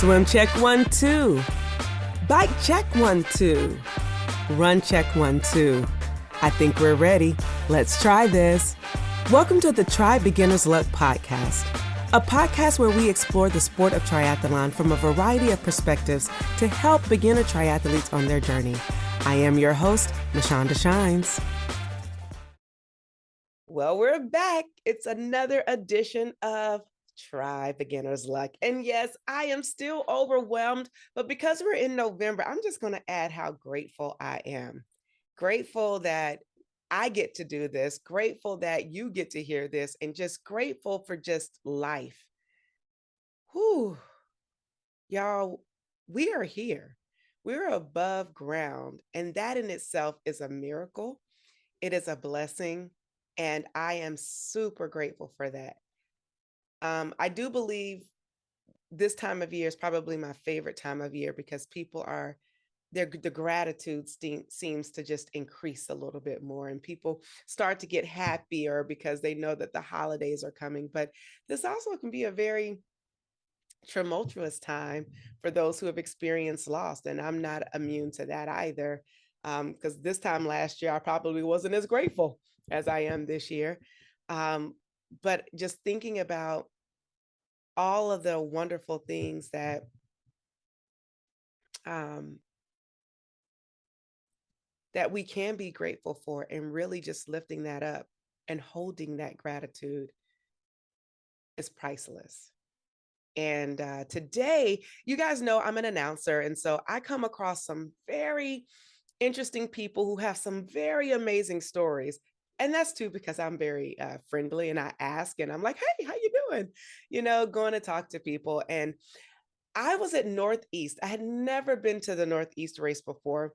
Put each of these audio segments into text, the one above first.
Swim check 1, 2. Bike check 1, 2. Run check 1, 2. I think we're ready. Let's try this. Welcome to the Try Beginner's Luck podcast, a podcast where we explore the sport of triathlon from a variety of perspectives to help beginner triathletes on their journey. I am your host, Mashonda Shines. Well, we're back. It's another edition of Try Beginner's Luck. And yes, I am still overwhelmed, but because we're in November, I'm just going to add how grateful I am. Grateful that I get to do this, grateful that you get to hear this, and just grateful for just life. Whew. Y'all, we are here. We're above ground, and that in itself is a miracle. It is a blessing, and I am super grateful for that. I do believe this time of year is probably my favorite time of year because people are the gratitude seems to just increase a little bit more, and people start to get happier because they know that the holidays are coming. But this also can be a very tumultuous time for those who have experienced loss, and I'm not immune to that either. Because this time last year, I probably wasn't as grateful as I am this year. But just thinking about all of the wonderful things that that we can be grateful for, and really just lifting that up and holding that gratitude is priceless. And today, you guys know I'm an announcer, and so I come across some very interesting people who have some very amazing stories. And that's too because I'm very friendly, and I ask, and I'm like, hey, how you doing? Going to talk to people. And I was at Northeast. I had never been to the Northeast race before.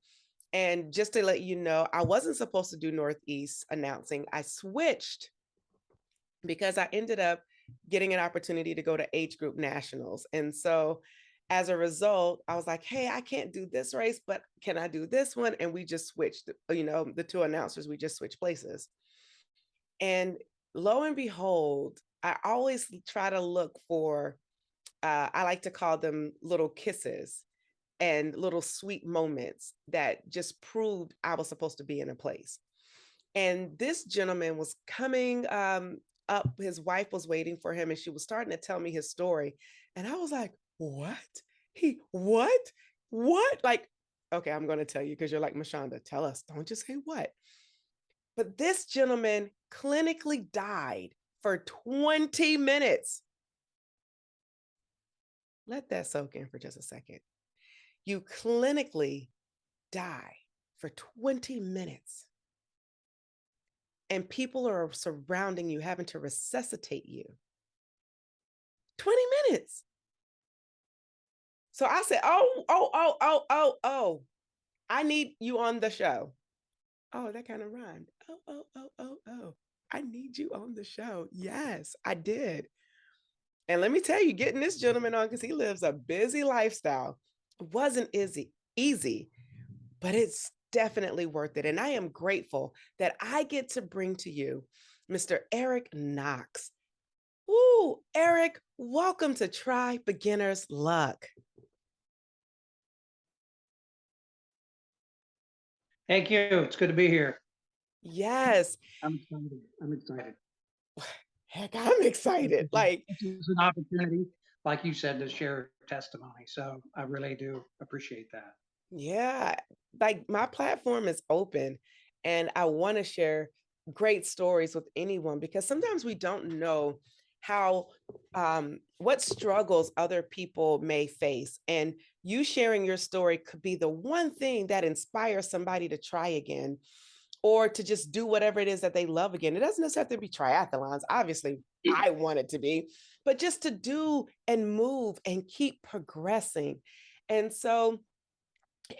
And just to let you know, I wasn't supposed to do Northeast announcing. I switched because I ended up getting an opportunity to go to age group nationals. And so as a result, I was like, hey, I can't do this race, but can I do this one? And we just switched, the two announcers, we just switched places. And lo and behold, I always try to look for, I like to call them little kisses and little sweet moments that just proved I was supposed to be in a place. And this gentleman was coming up, his wife was waiting for him, and she was starting to tell me his story. And I was like, what? What? What? Like, okay, I'm going to tell you because you're like, Mashonda, tell us. Don't just say what. But this gentleman clinically died for 20 minutes. Let that soak in for just a second. You clinically die for 20 minutes. And people are surrounding you, having to resuscitate you. 20 minutes. So I said, oh, I need you on the show. Oh, that kind of rhymed. Oh, I need you on the show. Yes, I did. And let me tell you, getting this gentleman on, because he lives a busy lifestyle, wasn't easy, but it's definitely worth it. And I am grateful that I get to bring to you Mr. Eric Knox. Ooh, Eric, welcome to Try Beginner's Luck. Thank you. It's good to be here. Yes. I'm excited. Heck, I'm excited. Like, this is an opportunity, like you said, to share testimony. So I really do appreciate that. Yeah, like my platform is open, and I want to share great stories with anyone because sometimes we don't know how what struggles other people may face, and you sharing your story could be the one thing that inspires somebody to try again or to just do whatever it is that they love again. It doesn't necessarily have to be triathlons. Obviously, I want it to be, but just to do and move and keep progressing. And so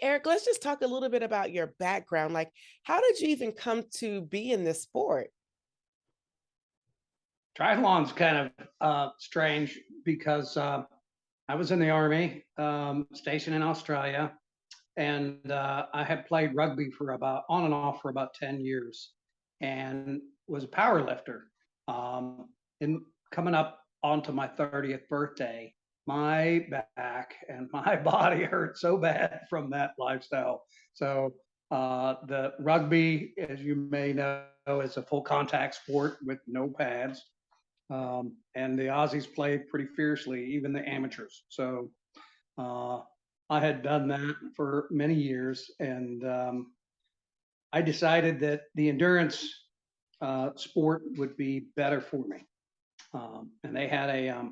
Eric, let's just talk a little bit about your background. Like, how did you even come to be in this sport? Triathlon's kind of strange because I was in the Army, stationed in Australia, and I had played rugby for about on and off for about 10 years and was a power lifter. And coming up onto my 30th birthday, my back and my body hurt so bad from that lifestyle. So the rugby, as you may know, is a full contact sport with no pads. And the Aussies played pretty fiercely, even the amateurs. So uh, I had done that for many years, and I decided that the endurance sport would be better for me. And they had a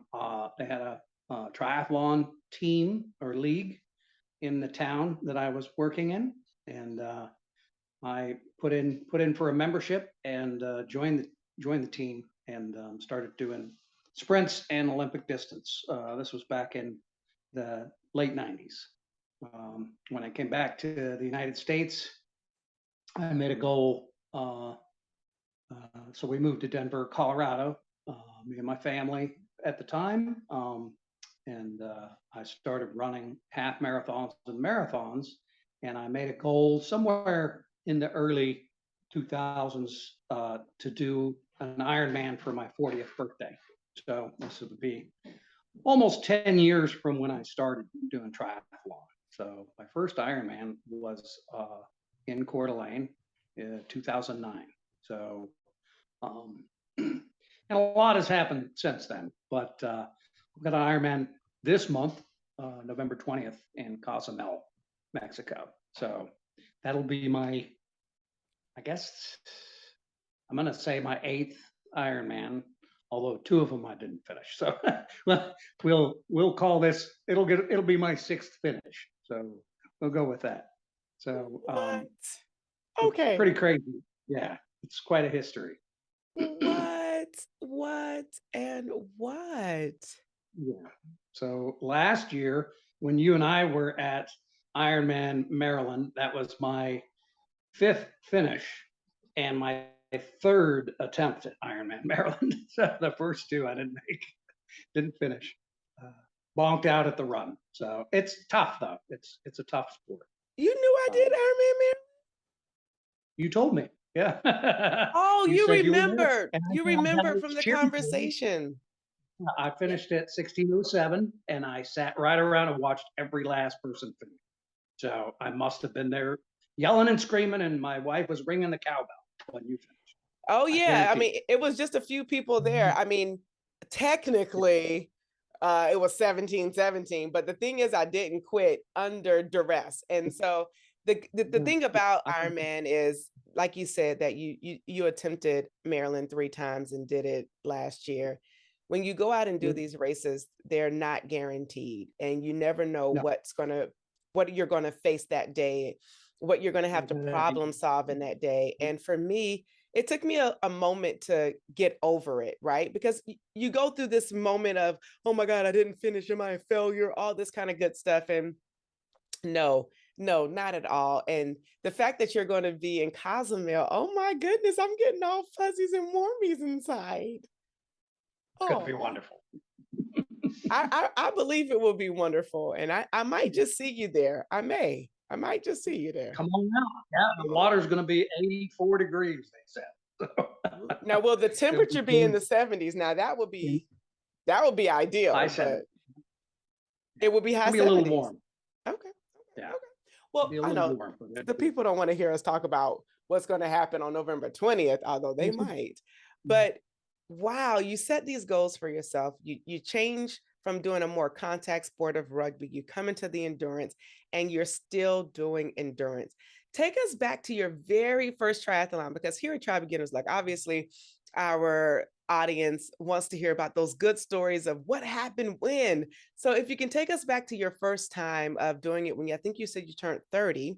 triathlon team or league in the town that I was working in, and I put in for a membership and joined the team and started doing sprints and Olympic distance. This was back in the late '90s. When I came back to the United States, I made a goal. So we moved to Denver, Colorado, me and my family at the time. And I started running half marathons and marathons. And I made a goal somewhere in the early 2000s to do an Ironman for my 40th birthday. So this would be almost 10 years from when I started doing triathlon. So my first Ironman was in Coeur d'Alene in 2009. So um, and a lot has happened since then. But I've got an Ironman this month, November 20th, in Cozumel, Mexico. So that'll be my, I guess, I'm going to say my eighth Ironman, although two of them I didn't finish. So we'll call this. It'll be my sixth finish. So we'll go with that. So What? it's Okay. pretty crazy. Yeah, it's quite a history. What? What? And what? Yeah. So last year, when you and I were at Ironman Maryland, that was my fifth finish and my third attempt at Ironman Maryland. So the first two I didn't make, didn't finish. Uh, Bonked out at the run. So it's tough though. It's a tough sport. You knew I did Um, Ironman, man. you told me, yeah. Oh, You you said you were there, remembered. and You I remembered was from the cheering for you. conversation. I Yeah. finished at 16:07, and I sat right around and watched every last person finish. So I must have been there yelling and screaming, and my wife was ringing the cowbell when you finished. Oh I yeah. I guarantee mean, it was just a few people there. you. I mean, technically, it was 17-17, but the thing is I didn't quit under duress. And so the thing about Ironman is, like you said, that you attempted Maryland 3 times and did it last year. When you go out and do these races, they're not guaranteed, and you never know No. what you're gonna face that day, what you're gonna have to problem solve in that day. And for me, it took me a moment to get over it, right? Because you go through this moment of, oh my God, I didn't finish. Am I a failure? All this kind of good stuff. And no, no, not at all. And the fact that you're going to be in Cozumel, oh my goodness, I'm getting all fuzzies and warmies inside. It's going to be Oh, wonderful. I believe it will be wonderful. And I might just see you there. I might just see you there. Come on now. Yeah, the water's going to be 84 degrees, they said. Now, will the It'll temperature be be in good. the 70s? Now that would be I ideal, said but it. it would be high It'll be a little 70s. warm. Okay. Okay. Yeah, Okay. it'll Well, be a I little know warm. the people don't want to hear us talk about what's going to happen on November 20th, although they might. But wow, you set these goals for yourself. You change from doing a more contact sport of rugby, you come into the endurance, and you're still doing endurance. Take us back to your very first triathlon, because here at Tri Beginners, like obviously our audience wants to hear about those good stories of what happened when. So if you can take us back to your first time of doing it, when I think you said you turned 30,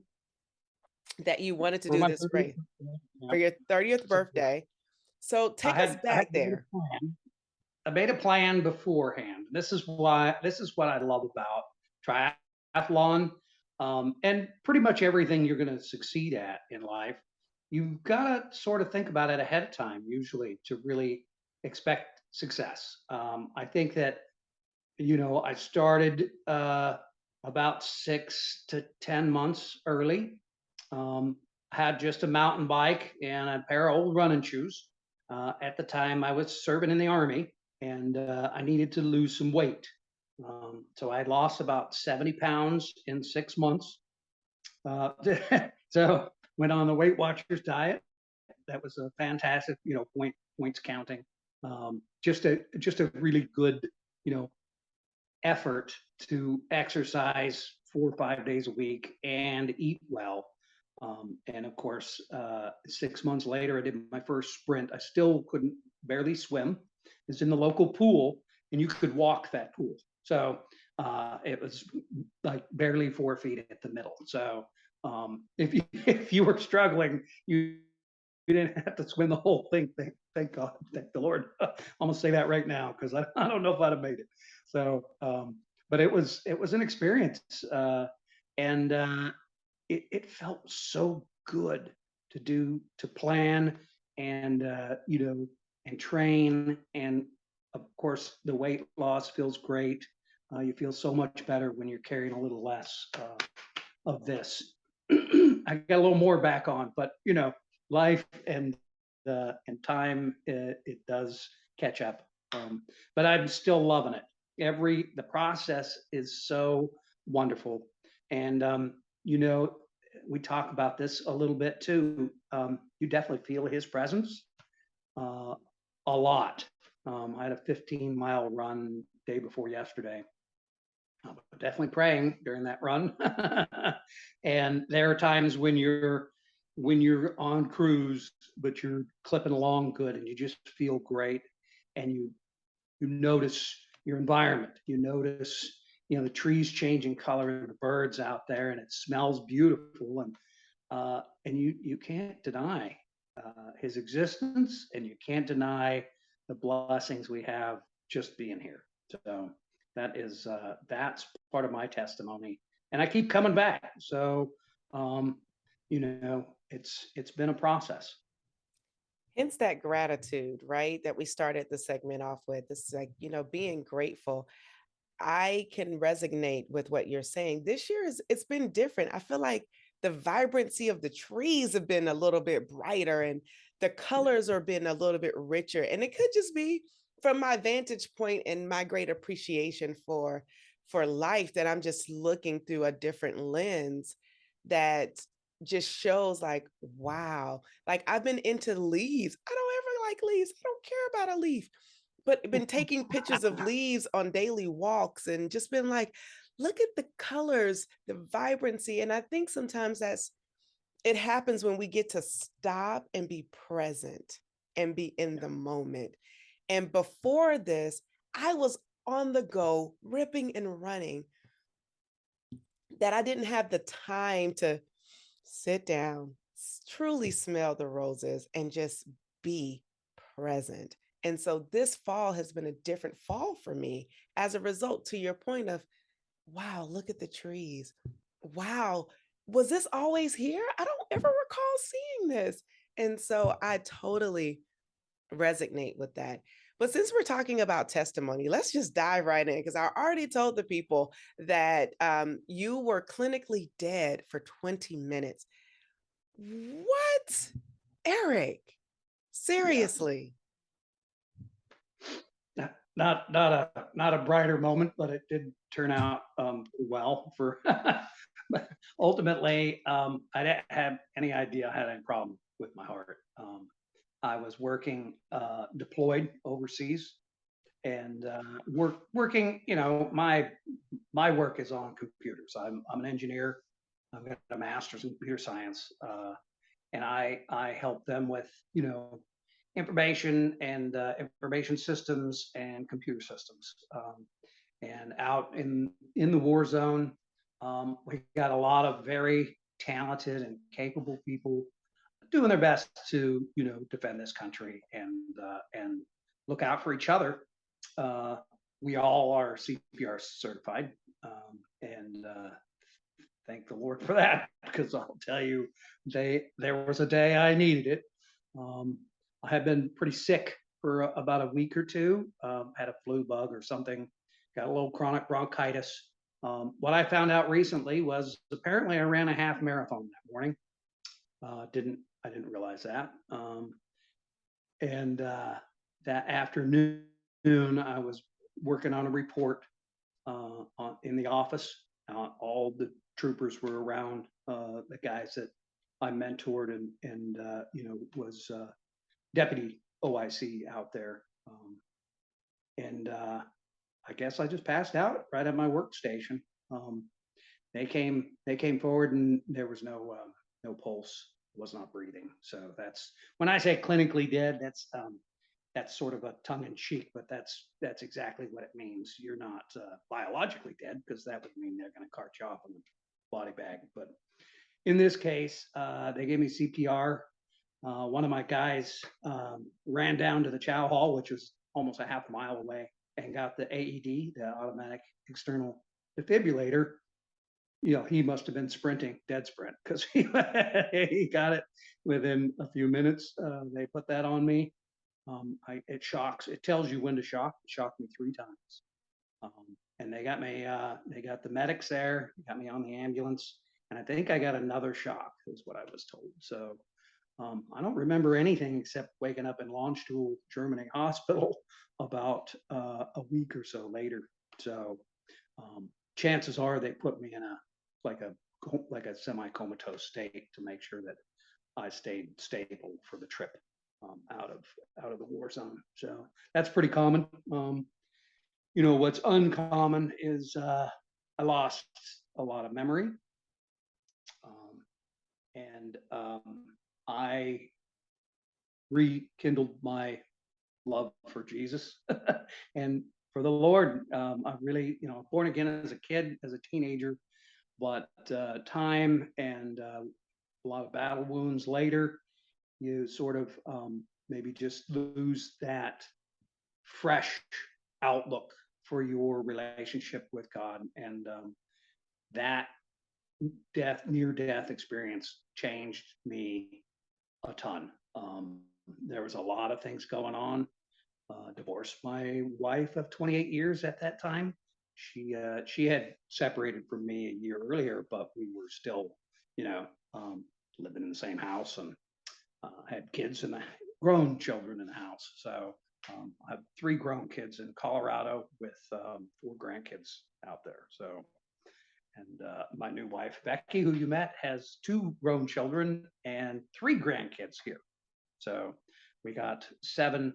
that you wanted to For do my this 30th race birthday, yeah. for your 30th So birthday. So take us I had back made a there. plan. I made a plan beforehand. This is what I love about triathlon, and pretty much everything you're going to succeed at in life. You've got to sort of think about it ahead of time, usually, to really expect success. I think that I started about 6 to 10 months early. Had just a mountain bike and a pair of old running shoes. At the time, I was serving in the Army, and I needed to lose some weight. So I lost about 70 pounds in 6 months. Uh, so went on the Weight Watchers diet. That was a fantastic, points counting. Just a really good, you know, effort to exercise 4 or 5 days a week and eat well. And of course, 6 months later, I did my first sprint. I still couldn't barely swim. It's in the local pool, and you could walk that pool. So it was like barely 4 feet at the middle. So if you if you were struggling, you didn't have to swim the whole thing. Thank God, thank the Lord. I'm gonna say that right now because I don't know if I'd have made it. So, but it was an experience, and it felt so good to plan and and train, and of course the weight loss feels great. You feel so much better when you're carrying a little less of this. I got a little more back on, but life and time, it does catch up. But I'm still loving it. The process is so wonderful, and you know, we talk about this a little bit too. You definitely feel his presence uh, a lot. I had a 15-mile run day before yesterday. Definitely praying during that run. And there are times when you're on cruise, but you're clipping along good, and you just feel great, and you notice your environment. You notice the trees changing color and the birds out there, and it smells beautiful, and you can't deny his existence, and you can't deny the blessings we have just being here. So that's part of my testimony, and I keep coming back. So um, it's been a process. Hence that gratitude, right? That we started the segment off with. This is like, being grateful. I can resonate with what you're saying. This year it's been different. I feel like the vibrancy of the trees have been a little bit brighter and the colors are been a little bit richer. And it could just be from my vantage point and my great appreciation for life that I'm just looking through a different lens that just shows like, wow. Like I've been into leaves. I don't ever like leaves. I don't care about a leaf, but been taking pictures of leaves on daily walks and just been like, look at the colors, the vibrancy. And I think sometimes it happens when we get to stop and be present and be in the moment. And before this, I was on the go, ripping and running, that I didn't have the time to sit down, truly smell the roses, and just be present. And so this fall has been a different fall for me as a result, to your point of, wow, look at the trees. Wow, was this always here? I don't ever recall seeing this. And so I totally resonate with that. But since we're talking about testimony, let's just dive right in because I already told the people that you were clinically dead for 20 minutes. What? Eric, Yeah, seriously. not a brighter moment, but it did turn out well for. But ultimately, I didn't have any idea I had any problem with my heart. I was working deployed overseas, and working. My work is on computers. I'm an engineer. I've got a master's in computer science, and I help them with information and information systems and computer systems. And out in the war zone, we got a lot of very talented and capable people doing their best to defend this country and look out for each other. Uh, we all are CPR certified, and thank the Lord for that, because I'll tell you, there was a day I needed it. Um, I had been pretty sick for about a week or two. Had a flu bug or something. Got a little chronic bronchitis. What I found out recently was apparently I ran a half marathon that morning. I didn't realize that. And that afternoon, I was working on a report, in the office. All the troopers were around, the guys that I mentored and was deputy OIC out there. And I guess I just passed out right at my workstation. Um, they came forward and there was no pulse, was not breathing. So that's when I say clinically dead. That's sort of a tongue in cheek, but that's exactly what it means. You're not biologically dead because that would mean they're going to cart you off in the body bag. But in this case, they gave me CPR. One of my guys ran down to the chow hall, which was almost a half a mile away, and got the AED, the automatic external defibrillator. He must have been sprinting, dead sprint, because he got it within a few minutes. They put that on me. It shocks. It tells you when to shock. It shocked me 3 times. And they got me. They got the medics there. Got me on the ambulance, and I think I got another shock, is what I was told. So I don't remember anything except waking up in Landstuhl Germany Hospital about a week or so later. So chances are they put me in a like a semi-comatose state to make sure that I stayed stable for the trip out of the war zone. So that's pretty common. What's uncommon is I lost a lot of memory, and I rekindled my love for Jesus and for the Lord. I really, born again as a kid, as a teenager, but time and a lot of battle wounds later, you sort of maybe just lose that fresh outlook for your relationship with God. And that near death experience changed me a ton. There was a lot of things going on. Divorced my wife of 28 years at that time. She had separated from me a year earlier, but we were still, living in the same house, and had kids and grown children in the house. So I have 3 grown kids in Colorado with 4 grandkids out there. So, and my new wife, Becky, who you met, has 2 grown children and 3 grandkids here. So we got 7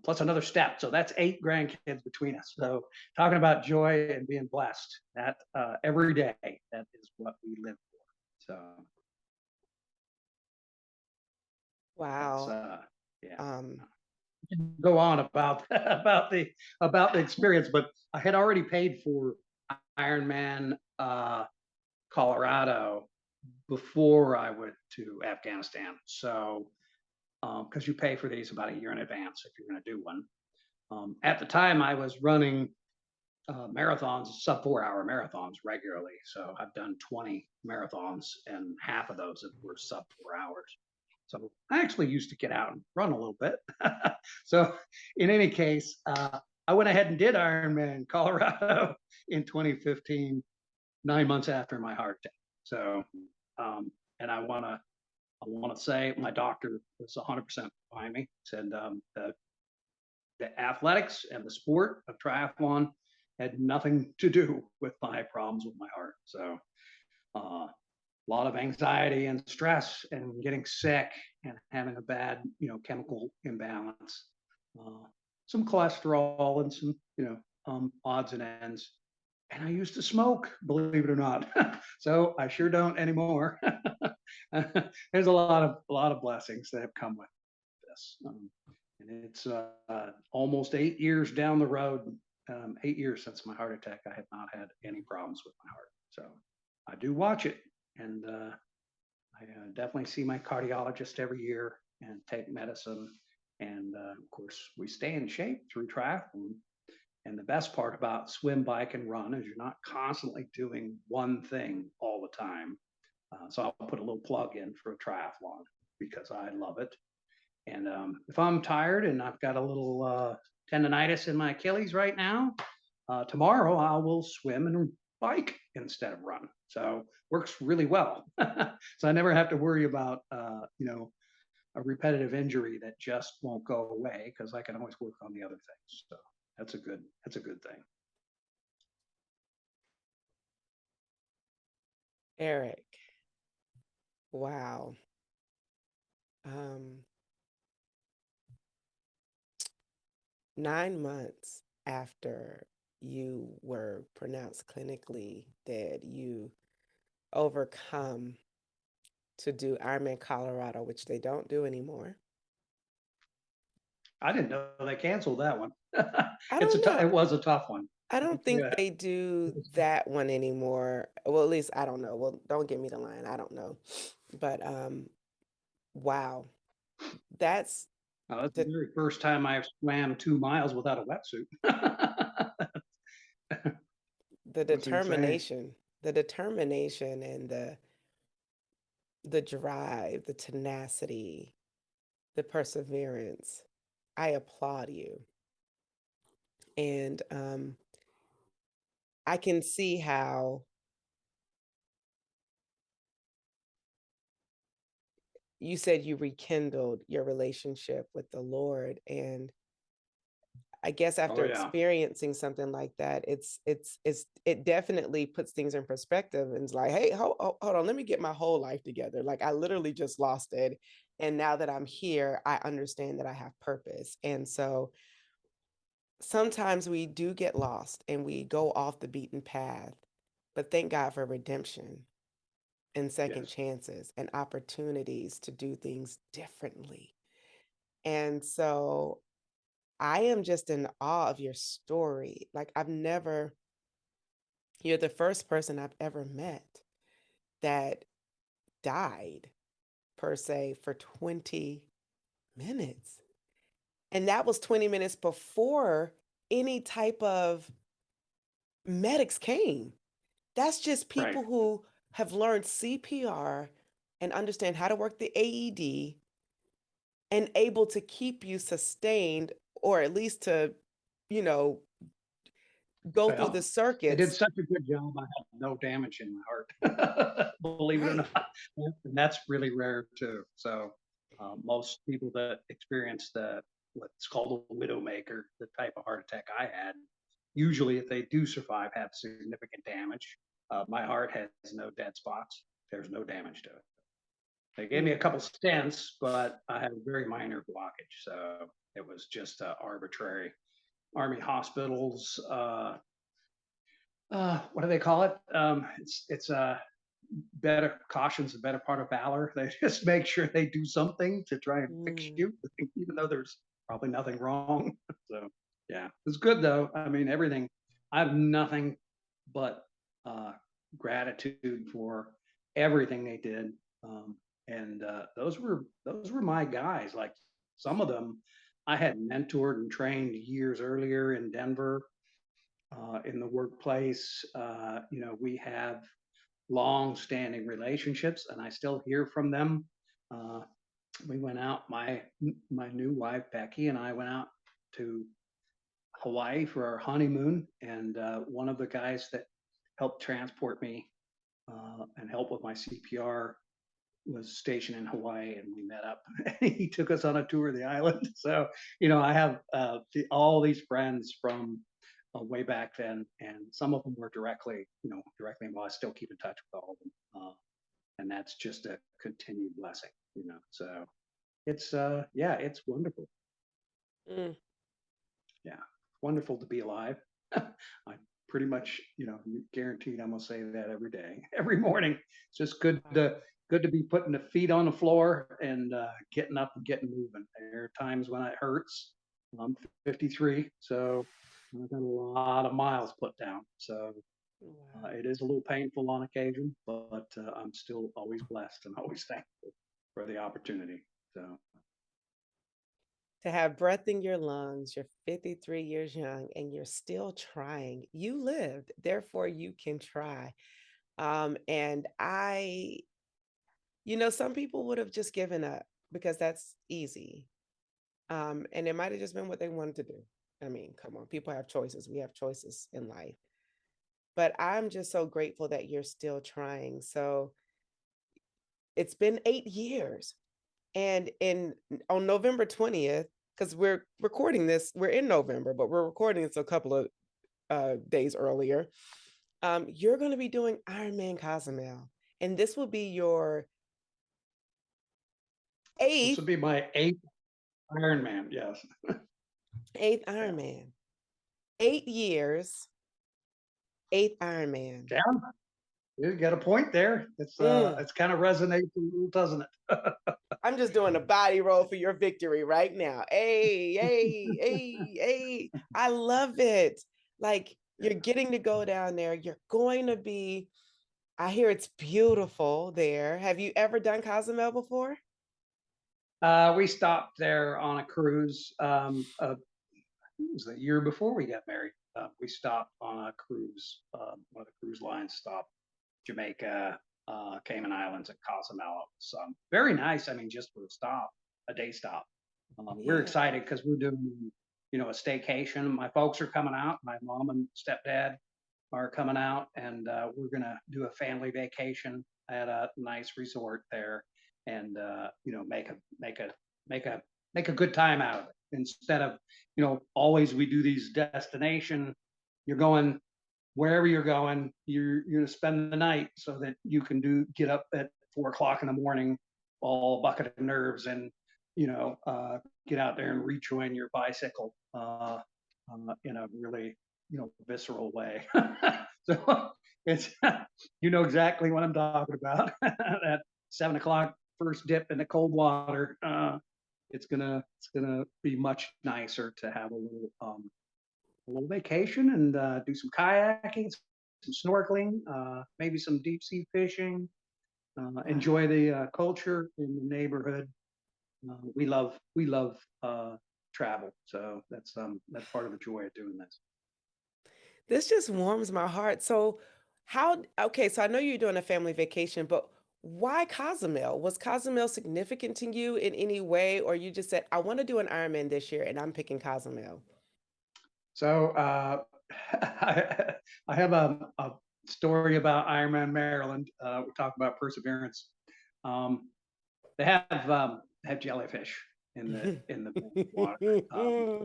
plus another step. So that's 8 grandkids between us. So talking about joy and being blessed, that every day, that is what we live for. So that's Wow. yeah. Um, Go on about about the experience, but I had already paid for Ironman Colorado before I went to Afghanistan. So because you pay for these about a year in advance if you're going to do one. At the time, I was running marathons, sub 4-hour marathons regularly. So I've done 20 marathons, and half of those were sub 4 hours. So I actually used to get out and run a little bit. So in any case, I went ahead and did Ironman Colorado in 2015, 9 months after my heart attack. So, and I want to say my doctor was 100% behind me. Said the athletics and the sport of triathlon had nothing to do with my problems with my heart. So a lot of anxiety and stress and getting sick and having a bad, chemical imbalance, some cholesterol and some, odds and ends. And I used to smoke, believe it or not. So I sure don't anymore. There's a lot of blessings that have come with this. And it's almost 8 years down the road, 8 years since my heart attack. I have not had any problems with my heart. So I do watch it, and I definitely see my cardiologist every year and take medicine. And of course, we stay in shape through triathlon. And the best part about swim, bike, and run is you're not constantly doing one thing all the time. So I'll put a little plug in for a triathlon because I love it. And if I'm tired and I've got a little tendonitis in my Achilles right now, tomorrow I will swim and bike instead of run. So works really well. So I never have to worry about a repetitive injury that just won't go away because I can always work on the other things. So that's a good thing. Eric, wow. Um, 9 months after you were pronounced clinically dead, you overcome to do Ironman Colorado, which they don't do anymore. I didn't know they canceled that one. I don't know. It was a tough one. I I can don't tell you think that. they do that one anymore. Well, at least I don't know. Well, don't give me the line. I don't know. But wow. That's That's the the very first time I swam 2 miles without a wetsuit. the Was insane. determination, and the drive, the tenacity, the perseverance. I applaud you. And I can see how you said you rekindled your relationship with the Lord. And I guess Oh after yeah. experiencing something like that, it definitely puts things in perspective and it's like, hey, hold on, let me get my whole life together. Like I literally just lost it. And now that I'm here, I understand that I have purpose. And so sometimes we do get lost and we go off the beaten path, but thank God for redemption and second Yes. chances and opportunities to do things differently. And so I am just in awe of your story. Like you're the first person I've ever met that died per se for 20 minutes. And that was 20 minutes before any type of medics came. That's just Right. people who have learned CPR and understand how to work the AED and able to keep you sustained or at least to, you know, go through the Well, they did circuits. such a good job. I had no damage in my heart, believe it or Right. not. And that's really rare too. So most people that experience what's called a widowmaker, the type of heart attack I had, usually if they do survive, have significant damage. My heart has no dead spots. There's no damage to it. They gave me a Mm, couple stents, but I had a very minor blockage. So it was just arbitrary. Army hospitals, what do they call it? It's better caution's the better part of valor. They just make sure they do something to try and fix mm, you, even though there's probably nothing wrong. So yeah, it's good though. I mean, everything. I have nothing but uh, gratitude for everything they did, and those were my guys. Like some of them, I had mentored and trained years earlier in Denver, in the workplace. We have long-standing relationships, and I still hear from them. Uh, we went out. My new wife Becky and I went out to Hawaii for our honeymoon, and one of the guys that helped transport me and help with my CPR was stationed in Hawaii, and we met up. He took us on a tour of the island. So, I have all these friends from way back then, and some of them were directly involved. I still keep in touch with all of them, and that's just a continued blessing. So yeah, it's wonderful. mm. Yeah, wonderful to be alive. I pretty much, guaranteed I'm gonna say that every day, every morning. It's just Wow. good to be putting the feet on the floor and getting up and getting moving. There are times when it hurts. I'm 53, so I've got a lot of miles put down. So Wow. it is a little painful on occasion, but I'm still always blessed and always thankful for the opportunity. So To have breath in your lungs, you're 53 years young and you're still trying. You lived, therefore you can try. And some people would have just given up because that's easy. And it might have just been what they wanted to do. I mean, come on, people have choices. We have choices in life. But I'm just so grateful that you're still trying. So it's been 8 years. And on November 20th, because we're recording this, we're in November, but we're recording this a couple of days earlier. You're going to be doing Ironman Cozumel. and this will be your This would eighth be my eighth Ironman. Yes. eighth Yeah. Ironman. 8 years, eighth Ironman. Yeah. You got a point there. Mm. It's kind of resonates a little, doesn't it? I'm just doing a body roll for your victory right now. Hey, hey, hey, hey. I love it. Like you're getting to go down there. You're going to be, I hear it's beautiful there. Have you ever done Cozumel before? We stopped there on a cruise. It was the year before we got married. We stopped on a cruise. One of the cruise lines stopped Jamaica, Cayman Islands, and Cozumel. It was very nice. I mean, just for a stop, a day stop. We're Yeah. excited because we're doing, a staycation. My folks are coming out. My mom and stepdad are coming out, and we're gonna do a family vacation at a nice resort there, and make a make a good time out of it instead of always we do these destination. You're going wherever you're going. You're gonna spend the night so that you can get up at 4 o'clock in the morning, all bucket of nerves, and you know uh, get out there and rejoin your bicycle in a really visceral way. So it's you know exactly what I'm talking about. That 7 o'clock first dip in the cold water. It's gonna be much nicer to have a little vacation and do some kayaking, some snorkeling, maybe some deep sea fishing. Enjoy Wow. the culture in the neighborhood. We love travel, so that's part of the joy of doing this. This just warms my heart. So, okay, so I know you're doing a family vacation, but why Cozumel? Was Cozumel significant to you in any way, or you just said, I want to do an Ironman this year and I'm picking Cozumel? So I, I have a story about Ironman Maryland. We talk about perseverance. Um, they have jellyfish in the water.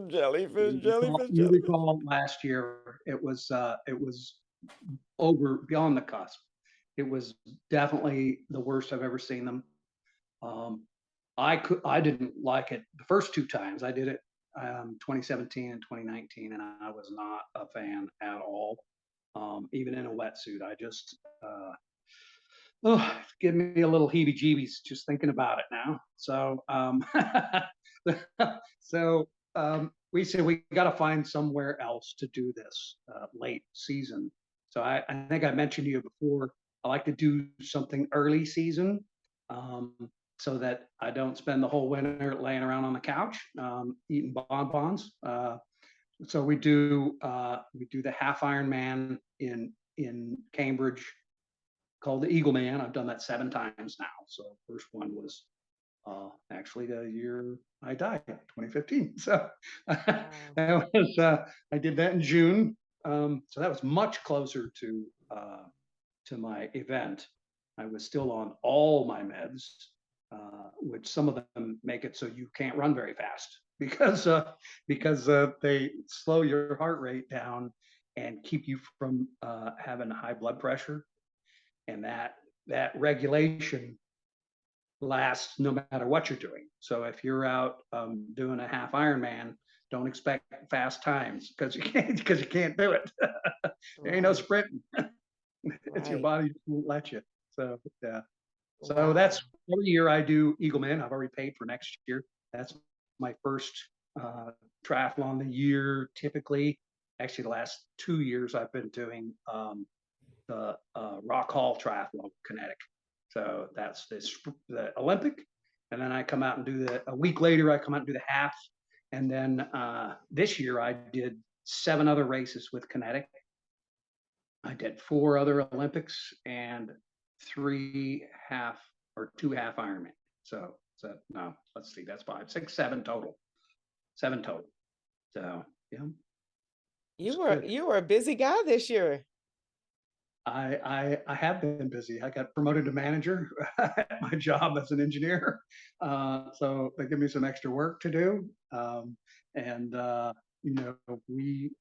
Jellyfish, jellyfish, You jellyfish. recall last year it was over beyond the cusp. It was definitely the worst I've ever seen them. Um, I didn't like it the first two times I did it, 2017 and 2019, and I was not a fan at all. Even in a wetsuit, I just it's giving me a little heebie-jeebies just thinking about it now. We said we got to find somewhere else to do this late season. So I think I mentioned to you before. I like to do something early season, um, so that I don't spend the whole winter laying around on the couch eating bonbons. So we do the half Ironman in Cambridge called the Eagle Man. I've done that 7 times now. So first one was actually the year I died, 2015. So that Wow. was I did that in June. So that was much closer to my event. I was still on all my meds, which some of them make it so you can't run very fast because they slow your heart rate down and keep you from having high blood pressure, and that regulation lasts no matter what you're doing. So if you're out doing a half Ironman, don't expect fast times because you can't do it. There ain't no Right, sprinting. It's your right. body just won't let you. So yeah. So Wow. that's every year I do Eagleman. I've already paid for next year. That's my first uh, triathlon of the year. Typically, actually, the last 2 years I've been doing the Rock Hall Triathlon, Kinetic. So that's the Olympic, and then I come out and do a week later. I come out and do the half, and then this year I did 7 other races with Kinetic. I did 4 other Olympics and 3 half or 2 half Ironman. So no, let's see, that's 5, 6, 7 total. 7 total. So yeah, You it's were good. you were a busy guy this year. I have been busy. I got promoted to manager at my job as an engineer, so they give me some extra work to do. And we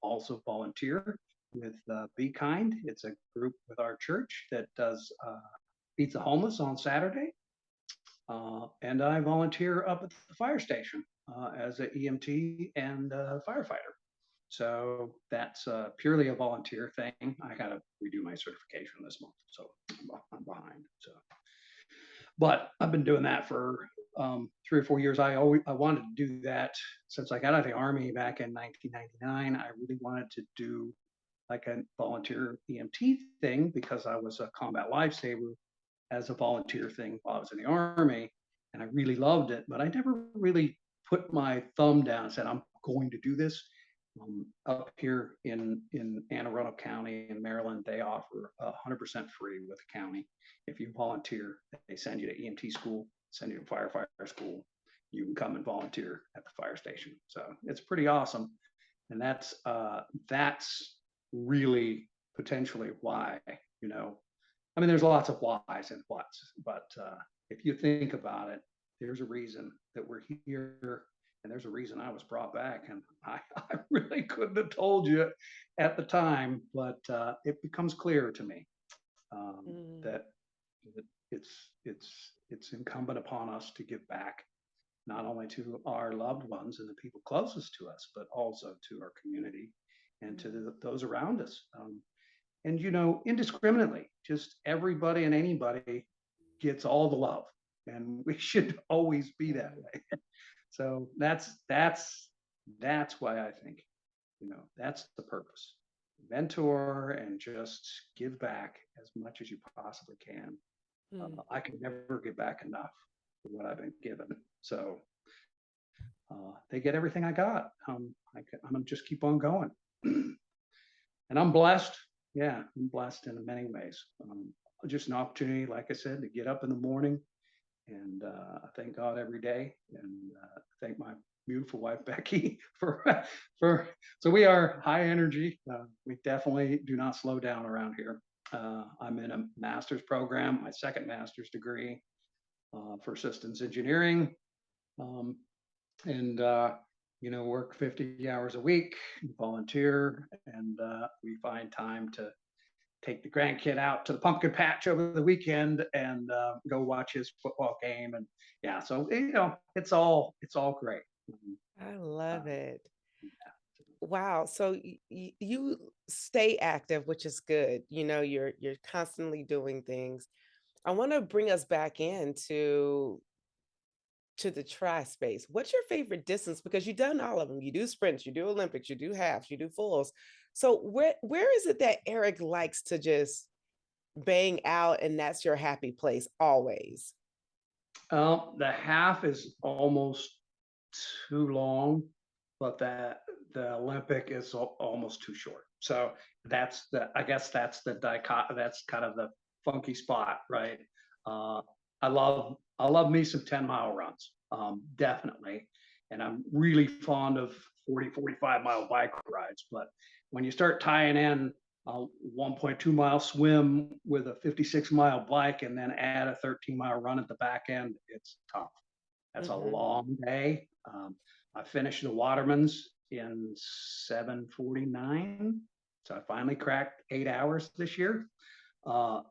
also volunteer. with Be Kind. It's a group with our church that does feeds the homeless on Saturday. And I volunteer up at the fire station as an EMT and firefighter. So that's purely a volunteer thing. I got to redo my certification this month, so I'm behind. So, but I've been doing that for 3 or 4 years. I wanted to do that since I got out of the Army back in 1999. I really wanted to do like a volunteer EMT thing because I was a combat lifesaver as a volunteer thing while I was in the Army, and I really loved it. But I never really put my thumb down and said I'm going to do this. Up here in Anne Arundel County in Maryland, they offer 100% free with the county. If you volunteer, they send you to EMT school, send you to firefighter school. You can come and volunteer at the fire station. So it's pretty awesome, and that's really potentially why, you know, I mean, there's lots of whys and whats, but if you think about it, there's a reason that we're here, and there's a reason I was brought back, and I really couldn't have told you at the time, but it becomes clear to me Mm. that it's incumbent upon us to give back not only to our loved ones and the people closest to us, but also to our community and to those around us. And you know, indiscriminately, just everybody and anybody gets all the love, and we should always be that Right. way. So that's why I think, you know, that's the purpose. Mentor and just give back as much as you possibly can. Mm. I can never get back enough for what I've been given. So they get everything I got. I'm gonna just keep on going. And I'm blessed. Yeah, I'm blessed in many ways. Just an opportunity, like I said, to get up in the morning, and I thank God every day, and thank my beautiful wife Becky for. So we are high energy. We definitely do not slow down around here. I'm in a master's program, my second master's degree for systems engineering. Um, and you know, work 50 hours a week, volunteer, and we find time to take the grandkid out to the pumpkin patch over the weekend and go watch his football game. And yeah, so you know, it's all great. I love Um, it. Wow. So you stay active, which is good. You know, you're constantly doing things. I want to bring us back into to the tri space. What's your favorite distance? Because you've done all of them. You do sprints, you do Olympics, you do halves, you do fulls. So where is it that Eric likes to just bang out and that's your happy place always? the half is almost too long, but the Olympic is almost too short. So I guess that's the dichot. That's kind of the funky spot, right? Uh, I love me some 10-mile runs, definitely, and I'm really fond of 40, 45 mile bike rides. But when you start tying in a 1.2 mile swim with a 56-mile bike and then add a 13-mile run at the back end, it's tough. That's a Hmm. long day. I finished the Waterman's in 7:49, so I finally cracked 8 hours this year.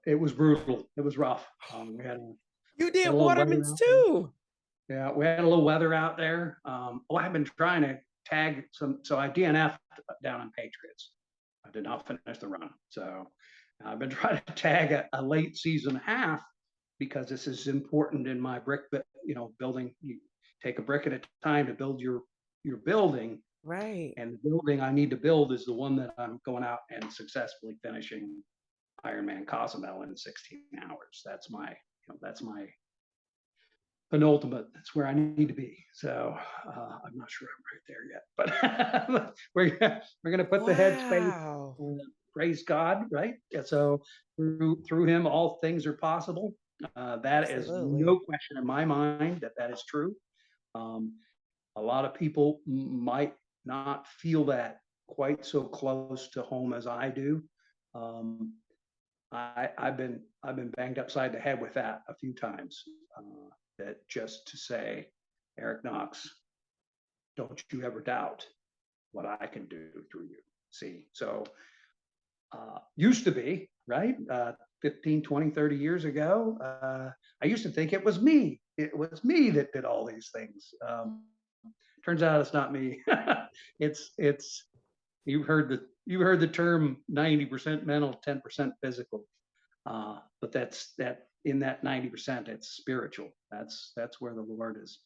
It was brutal. It was rough. You Had did a little weather Waterman's out there. too. Yeah, we had a little weather out there. I've been trying to tag some, so I DNF'd down on Patriots. I did not finish the run, so I've been trying to tag a late season half because this is important in my brick, you know, building. You take a brick at a time to build your building, Right. and the building I need to build is the one that I'm going out and successfully finishing Ironman Cozumel in 16 hours. That's my penultimate. That's where I need to be. So I'm not sure I'm right there yet, but we're gonna put the headspace. Wow. Praise God, right? Yeah, so through Him, all things are possible. That is Absolutely. no question in my mind that is true. Um, a lot of people might not feel that quite so close to home as I do. Um, I've been banged upside the head with that a few times. That just to say, Eric Knox, don't you ever doubt what I can do through you. See, so used to be, right? 15, 20, 30 years ago. I used to think it was me. It was me that did all these things. Turns out it's not me. It's you've heard the term 90% mental, 10% physical. But that's that in that 90%, it's spiritual. That's where the Lord is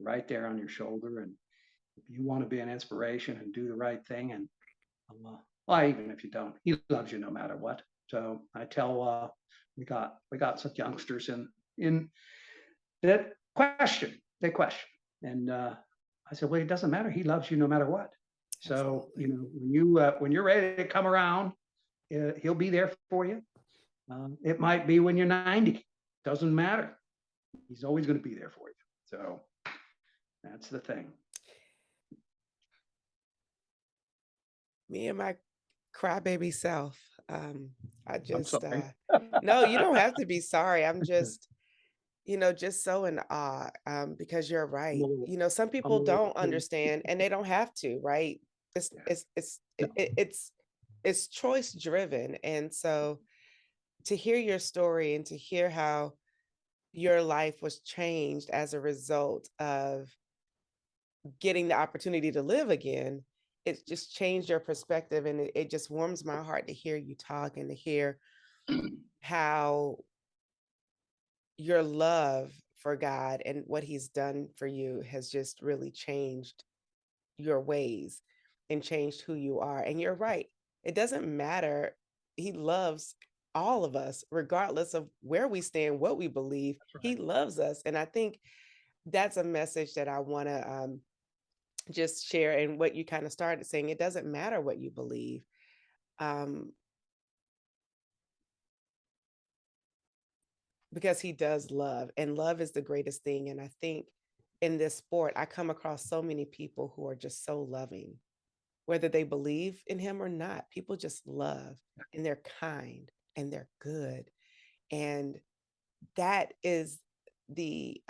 right there on your shoulder. And if you want to be an inspiration and do the right thing, and well, even if you don't, He loves you no matter what. So I tell we got some youngsters in that they question, and I said, well, it doesn't matter. He loves you no matter what. So Absolutely. when you're ready to come around, He'll be there for you. It might be when you're 90. Doesn't matter. He's always going to be there for you. So that's the thing. Me and my crybaby self. I I'm just sorry. no, you don't have to be sorry. I'm just, just so in awe, because you're I'm a right. little, Some I'm a people little, don't understand and they don't have to, right? It's yeah. it's it's No, it, it- it's choice driven. And so to hear your story and to hear how your life was changed as a result of getting the opportunity to live again, it just changed your perspective. And it just warms my heart to hear you talk and to hear how your love for God and what He's done for you has just really changed your ways and changed who you are. And you're right. It doesn't matter. He loves all of us, regardless of where we stand, what we believe. that's He right. loves us. And I think that's a message that I want to just share. And what you kind of started saying, it doesn't matter what you believe. Um, because he does love, and love is the greatest thing. And I think in this sport, I come across so many people who are just so loving, whether they believe in him or not. People just love, and they're kind and they're good. And that is the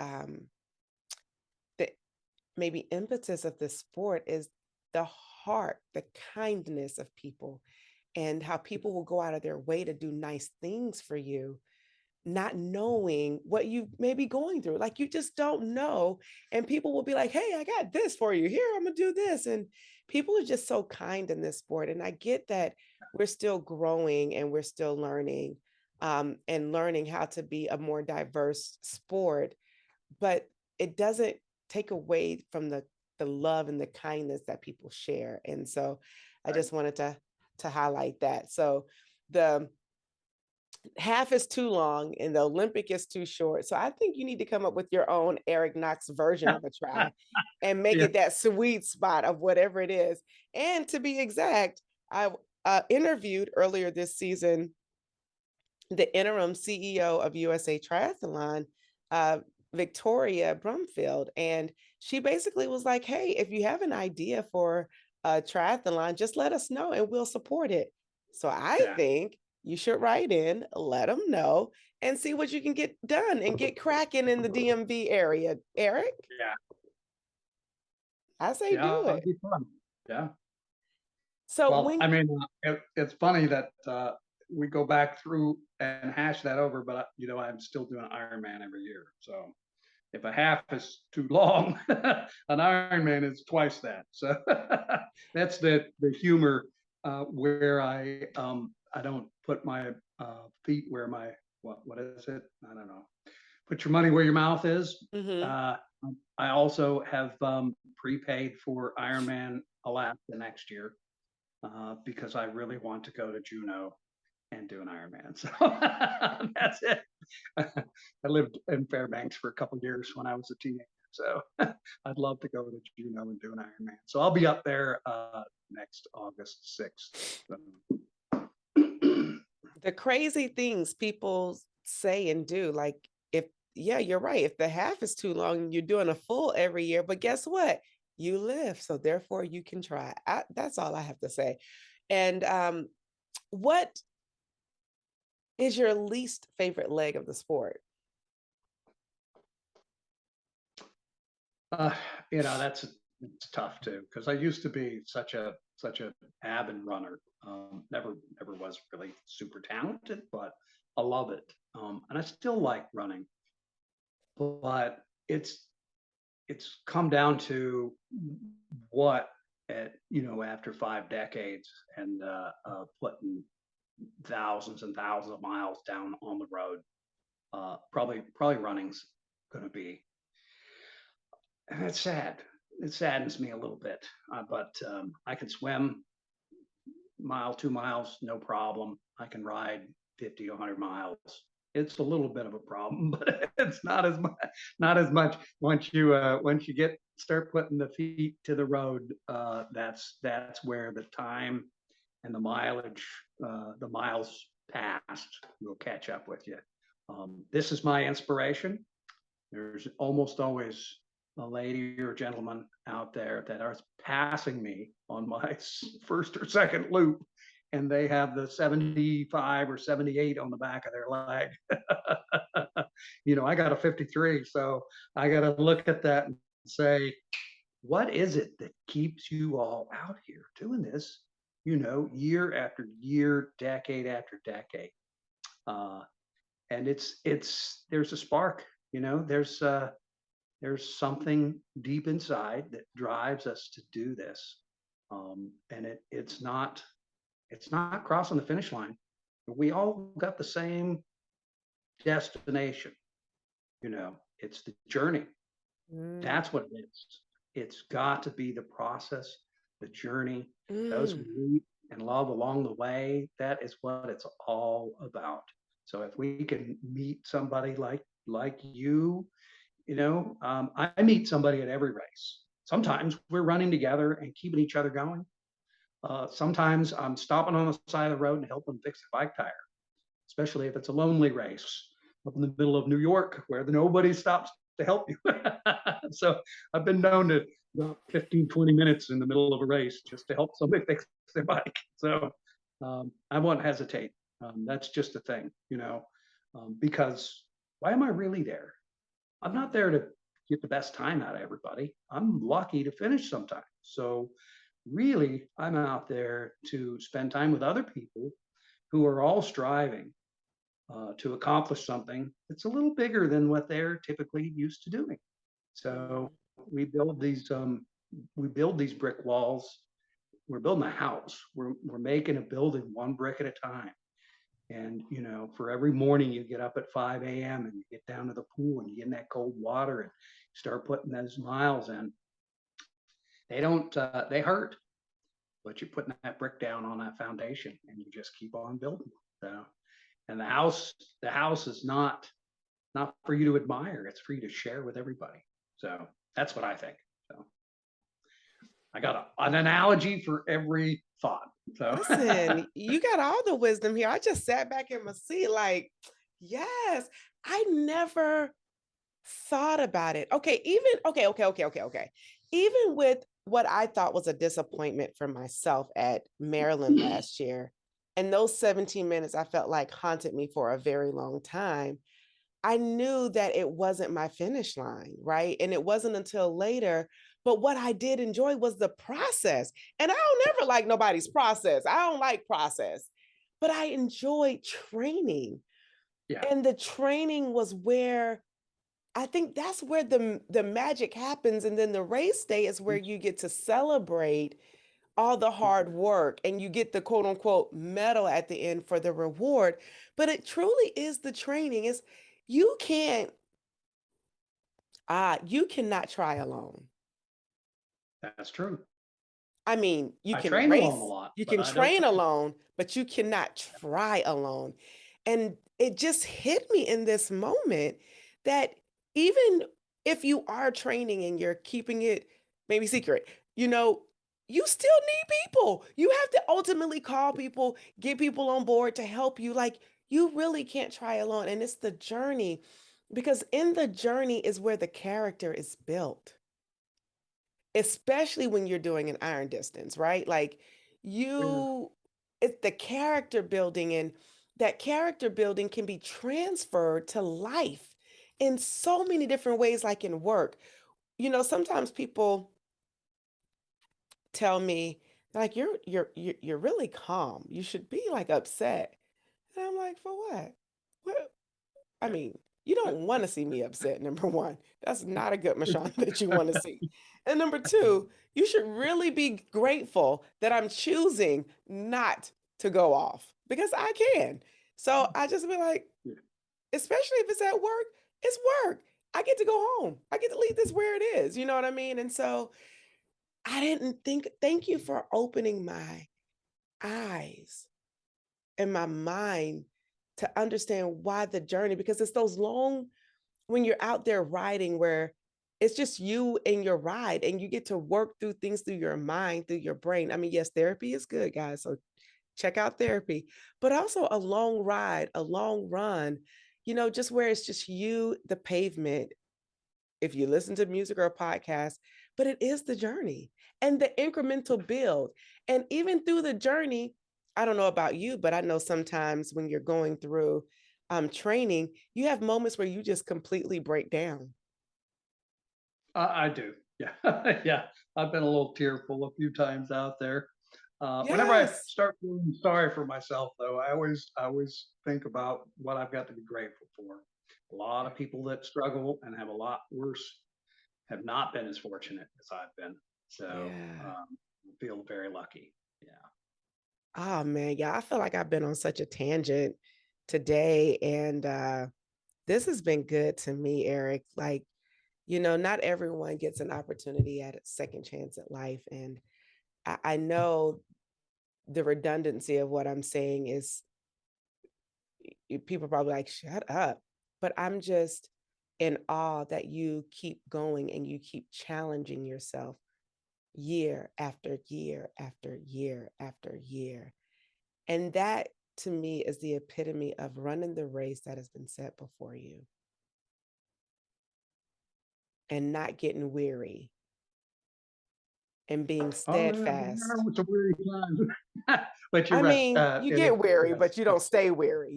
maybe impetus of this sport is the heart, the kindness of people, and how people will go out of their way to do nice things for you, not knowing what you may be going through. Like, you just don't know. And people will be like, hey, I got this for you. Here, I'm going to do this. And people are just so kind in this sport. And I get that we're still growing and we're still learning, and learning how to be a more diverse sport. But it doesn't take away from the love and the kindness that people share. And so I Right. just wanted to highlight that. So the half is too long and the Olympic is too short. So I think you need to come up with your own Eric Knox version of a try and make Yeah. it that sweet spot of whatever it is. And to be exact, I interviewed earlier this season the interim CEO of USA Triathlon, uh, Victoria Brumfield. And she basically was like, hey, if you have an idea for a triathlon, just let us know and we'll support it. So I Yeah. think you should write in, let them know, and see what you can get done and get cracking in the DMV area. Eric, Yeah. I say Yeah. do That'd it. be fun. Yeah. So Well, I when, mean, it's funny that we go back through and hash that over, but I'm still doing Ironman every year. So if a half is too long, an Ironman is twice that. So that's the humor where I don't put my feet where my what is it? I don't know. Put your money where your mouth is. mhm. Uh, I also have prepaid for Ironman Alaska next year because I really want to go to Juneau and do an Ironman. So that's it. I lived in Fairbanks for a couple of years when I was a teenager. So I'd love to go to Juneau and do an Ironman. So I'll be up there next August 6th. The crazy things people say and do, like, if yeah, you're right. If the half is too long, you're doing a full every year. But guess what? You live, so therefore you can try. That's all I have to say. And what is your least favorite leg of the sport? Uh, that's It's tough too because I used to be such a avid runner. Never was really super talented, but I love it, and I still like running. But it's come down to what after 5 decades and putting thousands and thousands of miles down on the road. Probably running's going to be, and it's sad. It saddens me a little bit, but I can swim mile, 2 miles, no problem. I can ride 50 to 100 miles. It's a little bit of a problem, but it's not as much once you get start putting the feet to the road. That's where the time and the miles passed will catch up with you. This is my inspiration. There's almost always a lady or gentleman out there that are passing me on my first or second loop, and they have the 75 or 78 on the back of their leg. I got a 53, so I got to look at that and say, what is it that keeps you all out here doing this? Year after year, decade after decade. Uh, and it's there's a spark. There's something deep inside that drives us to do this, and it's not crossing the finish line. We all got the same destination. It's the journey. Mm, That's what it is. It's got to be the process, the journey, those mm. we meet and love along the way. That is what it's all about. So if we can meet somebody like you, I meet somebody at every race. Sometimes we're running together and keeping each other going. Sometimes I'm stopping on the side of the road and helping fix a bike tire, especially if it's a lonely race up in the middle of New York where nobody stops to help you. So I've been known to about 15, 20 minutes in the middle of a race just to help somebody fix their bike. So I won't hesitate. That's just a thing, because why am I really there? I'm not there to get the best time out of everybody. I'm lucky to finish sometimes. So really, I'm out there to spend time with other people who are all striving to accomplish something that's a little bigger than what they're typically used to doing. So Mm. we build these brick walls. We're building a house. We're making a building one brick at a time. And for every morning you get up at 5 a.m. and you get down to the pool and you get in that cold water and start putting those miles in. They don't they hurt, but you're putting that brick down on that foundation and you just keep on building. So, and the house is not for you to admire, it's for you to share with everybody. So that's what I think. So I got an analogy for every thought. So Listen, you got all the wisdom here. I just sat back in my seat like, yes, I never thought about it. Okay. Even with what I thought was a disappointment for myself at Maryland last year, and those 17 minutes I felt like haunted me for a very long time. I knew that it wasn't my finish line, right? And it wasn't until later. But what I did enjoy was the process. And I don't never like nobody's process. I don't like process, but I enjoyed training. yeah, And the training was where I think that's where the magic happens. And then the race day is where you get to celebrate all the hard work and you get the quote unquote medal at the end for the reward. But it truly is the training. Is you can't you cannot try alone. that's true. I mean, you I can train alone a race, lot, you but can I don't train train. alone, but you cannot try alone. And it just hit me in this moment that even if you are training and you're keeping it maybe secret, you know, you still need people. You have to ultimately call people, get people on board to help you. Like, you really can't try alone. And it's the journey, because in the journey is where the character is built, especially when you're doing an iron distance, right? Like Yeah. you, it's the character building, and that character building can be transferred to life in so many different ways, like in work. Sometimes people tell me like you're really calm. You should be like upset. And I'm like, for what? What? I Yeah. mean, you don't want to see me upset, number one. That's not a good Mashawn that you want to see. And number two, you should really be grateful that I'm choosing not to go off because I can. So I just be like, Yeah. especially if it's at work, it's work. I get to go home. I get to leave this where it is. You know what I mean? And so I didn't think, thank you for opening my eyes and my mind to understand why the journey, because it's those long, when you're out there riding where it's just you and your ride and you get to work through things through your mind, through your brain. I mean, yes, therapy is good, guys. So check out therapy, but also a long ride, a long run, just where it's just you, the pavement, if you listen to music or a podcast, but it is the journey and the incremental build. And even through the journey, I don't know about you, but I know sometimes when you're going through training, you have moments where you just completely break down. I do. Yeah. Yeah. I've been a little tearful a few times out there. Whenever I Yes. start feeling sorry for myself, though, I always think about what I've got to be grateful for. A lot of people that struggle and have a lot worse have not been as fortunate as I've been. So Yeah. I feel very lucky. Yeah. Oh man, yeah. I feel like I've been on such a tangent today. And this has been good to me, Eric. Like, not everyone gets an opportunity at a second chance at life. And I know the redundancy of what I'm saying is people are probably like, shut up. But I'm just in awe that you keep going and you keep challenging yourself year after year after year after year. And that to me is the epitome of running the race that has been set before you and not getting weary and being Oh yeah, I steadfast. know it's a weird time, but you're I right. mean, you It is. get weary, Yes. but you don't stay weary.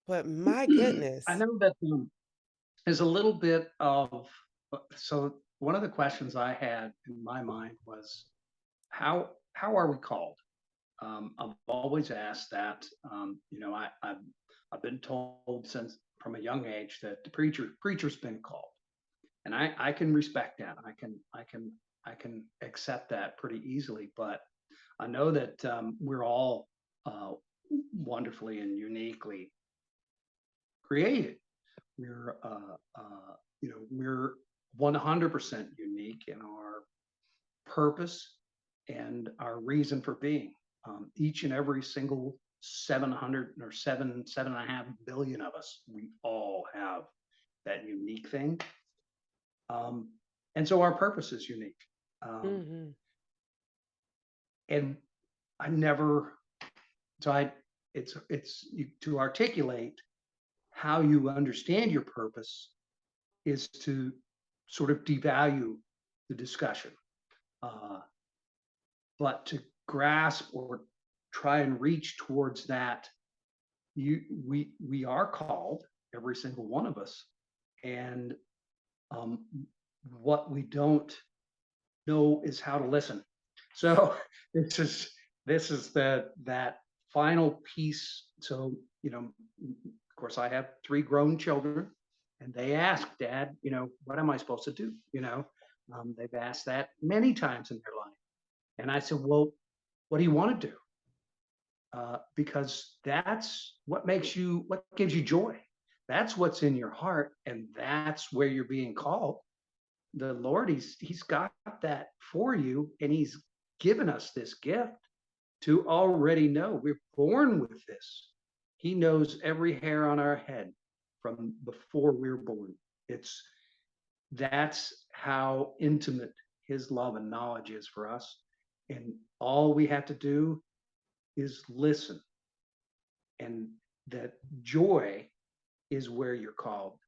But my I goodness. know that there's a little bit of. So one of the questions I had in my mind was how are we called? I've always asked that. I've been told since from a young age that the preacher's been called, and I can respect that. I can accept that pretty easily. But I know that we're all uh, wonderfully and uniquely created. We're 100% unique in our purpose and our reason for being. Each and every single 700 or 7.5 billion of us, we all have that unique thing. Um, and so our purpose is unique. Um, Hmm. and I never, so I, it's to articulate how you understand your purpose is to sort of devalue the discussion. Uh, but to grasp or try and reach towards that, we are called, every single one of us, and um, what we don't know is how to listen. So this is this is that final piece. So of course, I have three grown children, and they ask, Dad, what am I supposed to do? They've asked that many times in their life, and I said, well, what do you want to do? Because that's what gives you joy. That's what's in your heart, and that's where you're being called. The Lord, He's got that for you, and He's given us this gift to already know we're born with this. He knows every hair on our head from before we were born. It's That's how intimate His love and knowledge is for us, and all we have to do is listen, and that joy is where you're called.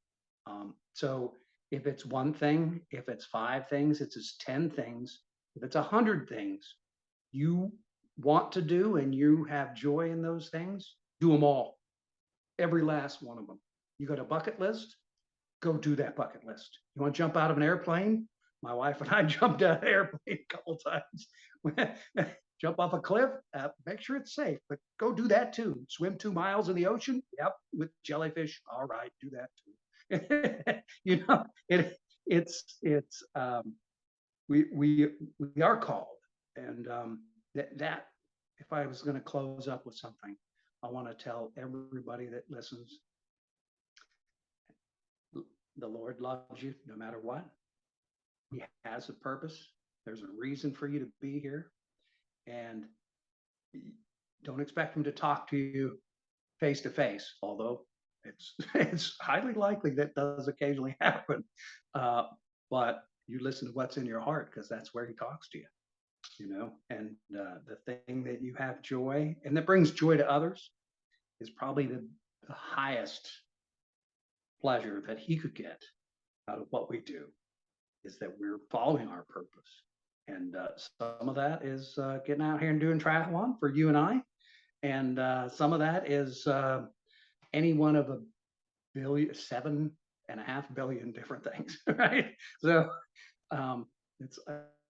So if it's one thing, if it's five things, it's 10 things, if it's 100 things you want to do and you have joy in those things, do them all, every last one of them. You got a bucket list, go do that bucket list. You want to jump out of an airplane, My wife and I jumped out of an airplane a couple times. Jump off a cliff, make sure it's safe, but go do that too. Swim 2 miles in the ocean. Yep, with jellyfish. All right, do that too. It's we are called, and that if I was going to close up with something, I want to tell everybody that listens, the Lord loves you no matter what. He has a purpose. There's a reason for you to be here, and don't expect him to talk to you face to face, although it's highly likely that does occasionally happen. Uh, but you listen to what's in your heart, because that's where he talks to you. And the thing that you have joy and that brings joy to others is probably the highest pleasure that he could get out of what we do, is that we're following our purpose. And some of that is getting out here and doing triathlon for you and I. And some of that is any one of a billion, 7.5 billion different things, right? So um, it's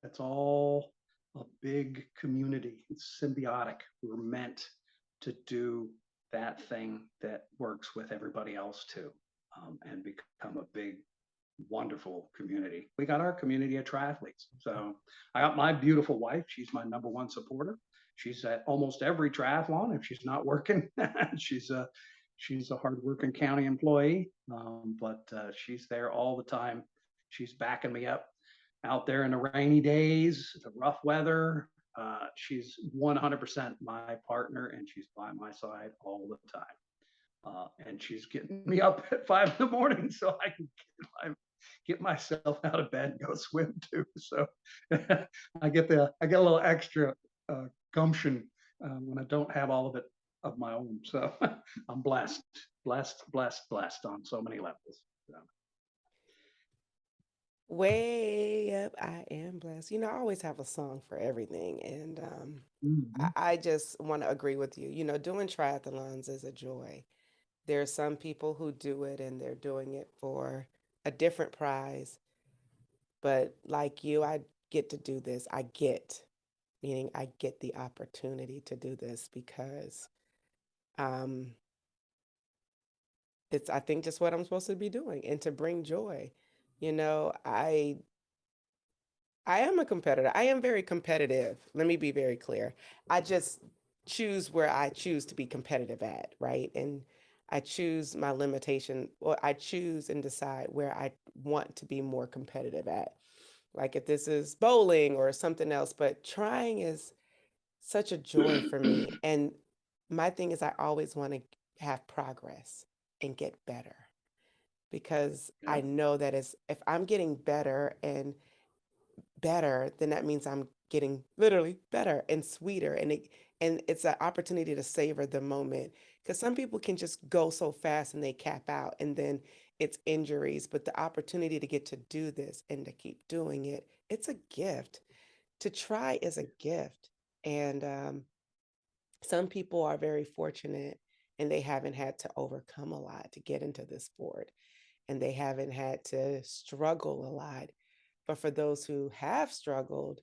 it's all a big community. It's symbiotic. We're meant to do that thing that works with everybody else too, and become a big, wonderful community. We got our community of triathletes. So I got my beautiful wife. She's my number one supporter. She's at almost every triathlon if she's not working. She's a hardworking county employee, but she's there all the time. She's backing me up out there in the rainy days, the rough weather. She's 100% my partner, and she's by my side all the time. And she's getting me up at 5 in the morning so I can get myself out of bed and go swim too. So I get a little extra gumption when I don't have all of it of my own. So I'm blessed on so many levels. So. Way up, I am blessed. I always have a song for everything. And Mhm. I just want to agree with you. Doing triathlons is a joy. There are some people who do it and they're doing it for a different prize. But like you, I get to do this. Meaning I get the opportunity to do this because um, it's, I think, just what I'm supposed to be doing and to bring joy. You know, I I am a competitor. I am very competitive. Let me be very clear. I just choose where I choose to be competitive at, right? And I choose my limitation, or I choose and decide where I want to be more competitive at. Like if this is bowling or something else, but trying is such a joy for me. And my thing is, I always want to have progress and get better because Yeah. I know that if I'm getting better and better, then that means I'm getting literally better and sweeter. And it's an opportunity to savor the moment. Because some people can just go so fast and they cap out and then it's injuries. But the opportunity to get to do this and to keep doing it, it's a gift. To try is a gift. And some people are very fortunate and they haven't had to overcome a lot to get into this sport and they haven't had to struggle a lot. But for those who have struggled,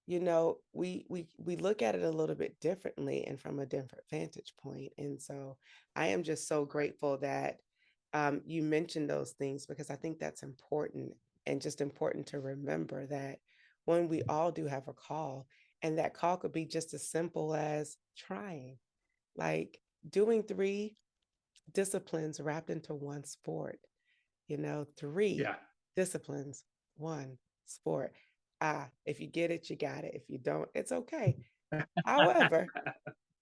we look at it a little bit differently and from a different vantage point. And so I am just so grateful that you mentioned those things because I think that's important and just important to remember that when we all do have a call, and that call could be just as simple as trying, like doing three disciplines wrapped into one sport, three Yeah. disciplines, one sport. If you get it, you got it. If you don't, it's okay. However,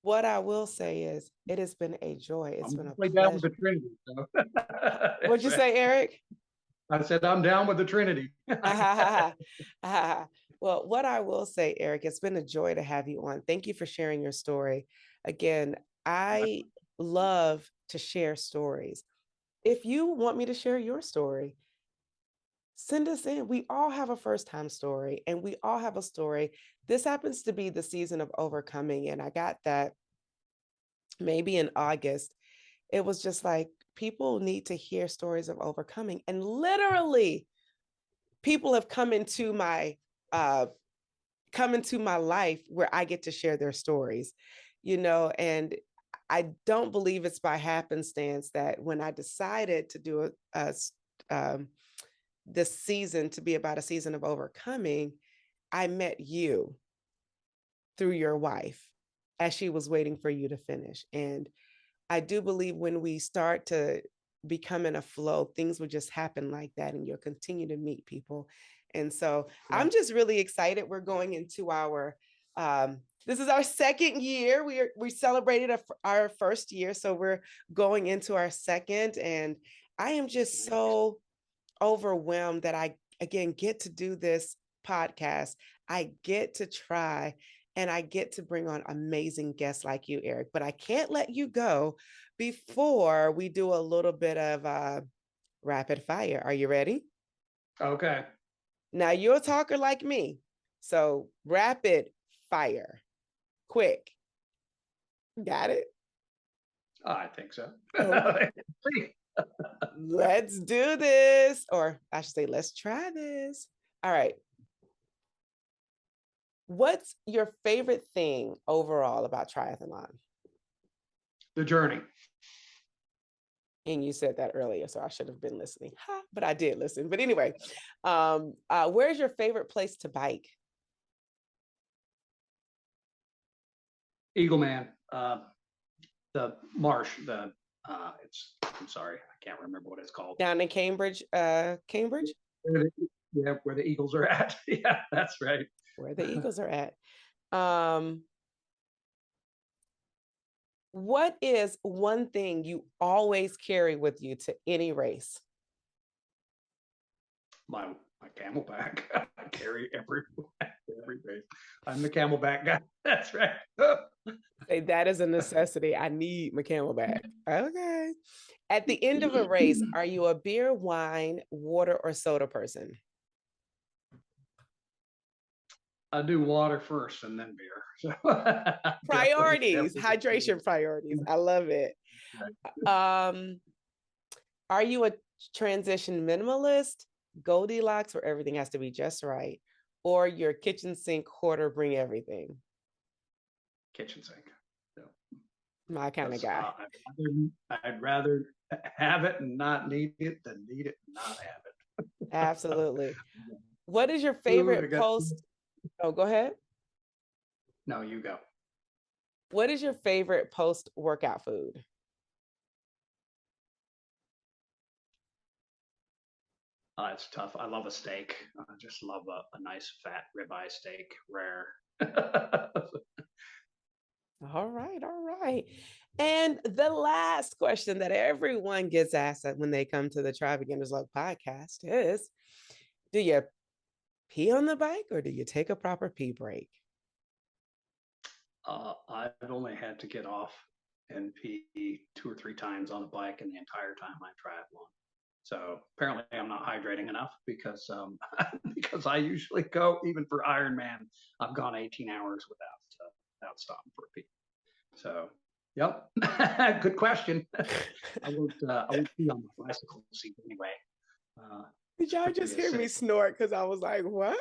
what I will say is it has been a joy. It's I'm been a definitely down with the pleasure. Trinity. So. What'd you say, Eric? I said I'm down with the Trinity. Well, what I will say, Eric, it's been a joy to have you on. Thank you for sharing your story. Again, I love to share stories. If you want me to share your story, send us in. We all have a first time story and we all have a story. This happens to be the season of overcoming. And I got that maybe in August. It was just like people need to hear stories of overcoming. And literally, people have uh, come into my life where I get to share their stories, and I don't believe it's by happenstance that when I decided to do this season to be about a season of overcoming, I met you through your wife as she was waiting for you to finish. And I do believe when we start to become in a flow, things will just happen like that, and you'll continue to meet people. And so Yeah. I'm just really excited. We're going into this is our second year. We celebrated our first year, so we're going into our second, and I am just so overwhelmed that I again get to do this podcast. I get to try, and I get to bring on amazing guests like you, Eric. But I can't let you go before we do a little bit of rapid fire. Are you ready? Okay. Now, you're a talker like me, so rapid fire, quick. Got it? I think so. Okay. Let's do this. Or I should say, let's try this. All right. What's your favorite thing overall about triathlon? The journey. And you said that earlier, so I should have been listening. But I did listen. But anyway, where's your favorite place to bike? Eagle Man. The marsh. I'm sorry, I can't remember what it's called. Down in Cambridge, Cambridge? Yeah, where the Eagles are at. Yeah, that's right. Where the Eagles are at. What is one thing you always carry with you to any race? My camelback. I carry every race. I'm the camelback guy. That's right. Say that is a necessity. I need my camelback. Okay. At the end of a race, are you a beer, wine, water, or soda person? I do water first and then beer. So Priorities, definitely. hydration priorities. I love it. Are you a transition minimalist, Goldilocks, where everything has to be just right, or your kitchen sink hoarder, bring everything? Kitchen sink. So, my kind of guy. I'd rather have it and not need it than need it and not have it. Absolutely. What is your favorite post? Oh, go ahead. No, you go. What is your favorite post-workout food? It's tough. I love a steak. I just love a nice fat ribeye steak, rare. All right. And the last question that everyone gets asked when they come to the Try Beginner's Luck podcast is, do you pee on the bike or do you take a proper pee break? I've only had to get off and pee 2 or 3 times on the bike in the entire time I triathlon. So apparently I'm not hydrating enough because because I usually go, even for Ironman, I've gone 18 hours without stopping for a pee. So, yep, good question. I won't pee on my bicycle seat anyway. Did y'all just hear me snort? Because I was like, what?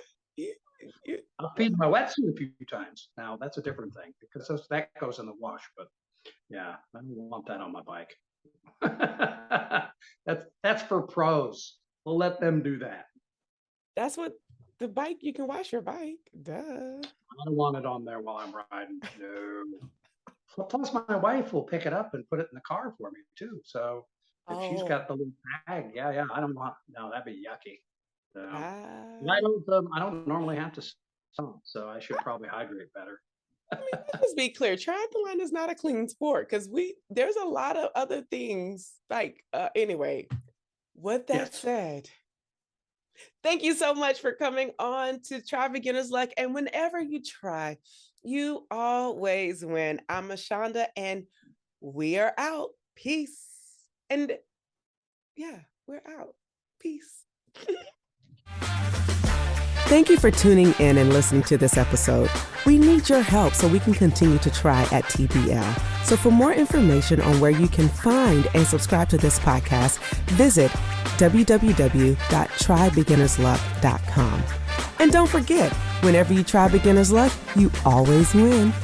I've peed my wetsuit a few times. Now that's a different thing because that goes in the wash. But yeah, I don't want that on my bike. That's for pros. We'll let them do that. That's what the bike. You can wash your bike. Duh. I don't want it on there while I'm riding. No. Plus, my wife will pick it up and put it in the car for me too. So if she's got the little bag, yeah, I don't want. No, that'd be yucky. So, I don't normally have to stomp, so I should probably hydrate better. Let's be clear, triathlon is not a clean sport because there's a lot of other things like anyway. With that said, thank you so much for coming on to Try Beginner's Luck. And whenever you try, you always win. I'm Ashonda, and we are out. Peace. And yeah, we're out. Peace. Thank you for tuning in and listening to this episode. We need your help so we can continue to try at TBL. So for more information on where you can find and subscribe to this podcast, visit www.trybeginnersluck.com. And don't forget, whenever you try beginner's luck, you always win.